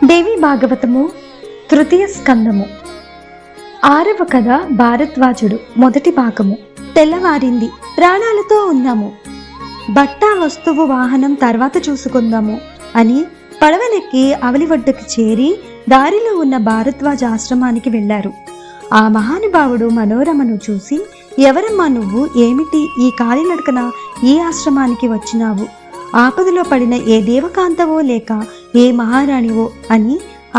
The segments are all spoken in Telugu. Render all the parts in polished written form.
దేవి భాగవతము తృతీయ స్కందము 6వ కథ భారద్వాజుడు మొదటి భాగము. తెల్లవారింది. ప్రాణాలతో ఉన్నాము. బట్టా వస్తువు వాహనం తర్వాత చూసుకుందాము అని పడవనెక్కి అవలి ఒడ్డుకి చేరి దారిలో ఉన్న భారద్వాజ ఆశ్రమానికి వెళ్లారు. ఆ మహానుభావుడు మనోరమను చూసి, ఎవరమ్మా నువ్వు? ఏమిటి ఈ కాలినడకన ఈ ఆశ్రమానికి వచ్చినావు? ఆపదలో పడిన ఏ దేవకాంతవో లేక ఏ మహారాణివో అని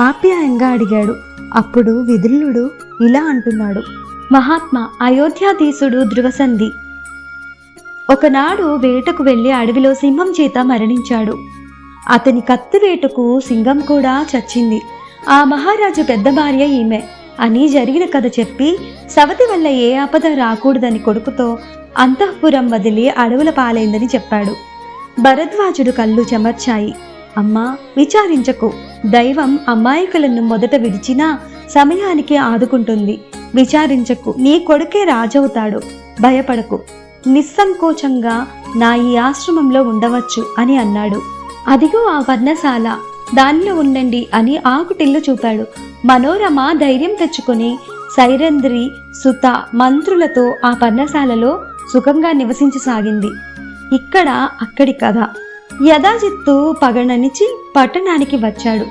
ఆప్యాయంగా అడిగాడు. అప్పుడు విదురుడు ఇలా అంటున్నాడు: మహాత్మా, అయోధ్యాధీశుడు ధ్రువసంధి ఒకనాడు వేటకు వెళ్లి అడవిలో సింహం చేత మరణించాడు. అతని కత్తి వేటకు సింగం కూడా చచ్చింది. ఆ మహారాజు పెద్ద భార్య ఈమె అని జరిగిన కథ చెప్పి, సవతి వల్ల ఏ ఆపద రాకూడదని కొడుకుతో అంతఃపురం వదిలి అడవుల పాలైందని చెప్పాడు. భరద్వాజుడు కళ్ళు చెమర్చాయి. అమ్మా, విచారించకు. దైవం అమాయకులను మొదట విడిచినా సమయానికి ఆదుకుంటుంది. విచారించకు, నీ కొడుకే రాజవుతాడు. భయపడకు. నిస్సంకోచంగా నా ఈ ఆశ్రమంలో ఉండవచ్చు అని అన్నాడు. అదిగో ఆ వర్ణశాల, దానిలో ఉండండి అని ఆకుటిల్లు చూపాడు. మనోరమ ధైర్యం తెచ్చుకొని సైరంధ్రి సుత మంత్రులతో ఆ పర్ణశాలలో సుఖంగా నివసించసాగింది. ఇక్కడ అక్కడి కథ. యథాజిత్తు పగణనిచి పట్టణానికి వచ్చాడు.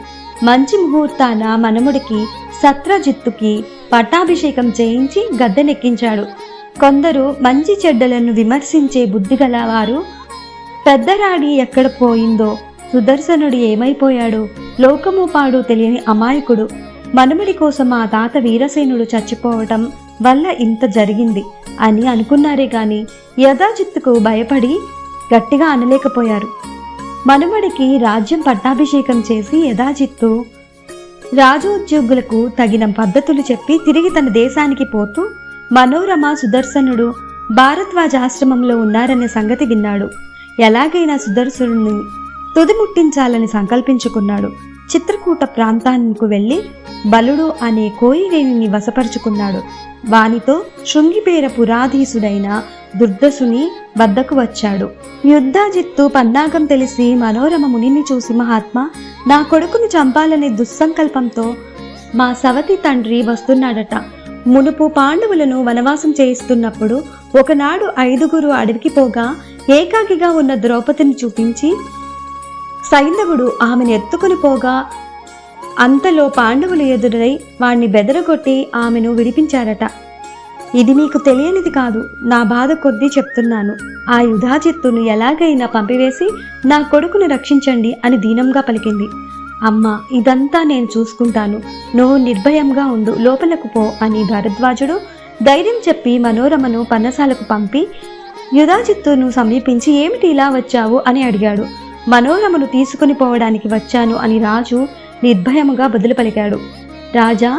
మంచి ముహూర్తాన మనముడికి సత్రజిత్తుకి పట్టాభిషేకం చేయించి గద్దెనెక్కించాడు. కొందరు మంచి చెడ్డలను విమర్శించే బుద్ధిగల వారు, పెద్దరాణి ఎక్కడ పోయిందో, సుదర్శనుడు ఏమైపోయాడు, లోకము పాడు తెలియని అమాయకుడు, మనముడి కోసం ఆ తాత వీరసేనుడు చచ్చిపోవటం వల్ల ఇంత జరిగింది అని అనుకున్నారే గాని యథాజిత్తుకు భయపడి గట్టిగా అనలేకపోయారు. మనుమడికి రాజ్యం పట్టాభిషేకం చేసి యథాజిత్తు రాజోద్యోగులకు తగిన పద్ధతులు చెప్పి తిరిగి తన దేశానికి పోతూ మనోరమ సుదర్శనుడు భారద్వాజాశ్రమంలో ఉన్నారనే సంగతి విన్నాడు. ఎలాగైనా సుదర్శనుడిని తుదిముట్టించాలని సంకల్పించుకున్నాడు. చిత్రకూట ప్రాంతానికి వెళ్లి బలుడు అనే కోయిరేణిని వశపరుచుకున్నాడు. వానితో శృంగిపేర పురాధీసుడైన దుర్దసుని వద్దకు వచ్చాడు. యుద్ధాజిత్తు పన్నాగం తెలిసి మనోరమ మునిని చూసి, మహాత్మా, నా కొడుకుని చంపాలనే దుస్సంకల్పంతో మా సవతి తండ్రి వస్తున్నాడట. మునుపు పాండవులను వనవాసం చేయిస్తున్నప్పుడు ఒకనాడు 5గురు అడవికి పోగా ఏకాకిగా ఉన్న ద్రౌపదిని చూపించి సైంధవుడు ఆమెను ఎత్తుకుని పోగా అంతలో పాండవులు ఎదురై వాణ్ణి బెదరగొట్టి ఆమెను విడిపించారట. ఇది మీకు తెలియనిది కాదు, నా బాధ కొద్దీ చెప్తున్నాను. ఆ యుధాజిత్తును ఎలాగైనా పంపివేసి నా కొడుకును రక్షించండి అని దీనంగా పలికింది. అమ్మా, ఇదంతా నేను చూసుకుంటాను, నువ్వు నిర్భయంగా ఉండు, లోపలకు పో అని భరద్వాజుడు ధైర్యం చెప్పి మనోరమను పన్నశాలకు పంపి యుధాజిత్తును సమీపించి, ఏమిటి ఇలా వచ్చావు అని అడిగాడు. మనోరమను తీసుకుని పోవడానికి వచ్చాను అని రాజు నిర్భయముగా బదులు పలికాడు. రాజా,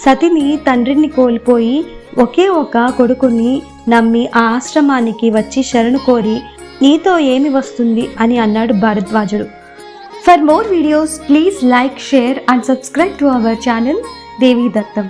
సతిని తండ్రిని కోల్పోయి ఒకే ఒక కొడుకుని నమ్మి ఆ ఆశ్రమానికి వచ్చి శరణు కోరి నీతో ఏమి వస్తుంది అని అన్నాడు భరద్వాజుడు. For more videos please like, share and subscribe to our channel Devi దత్తం.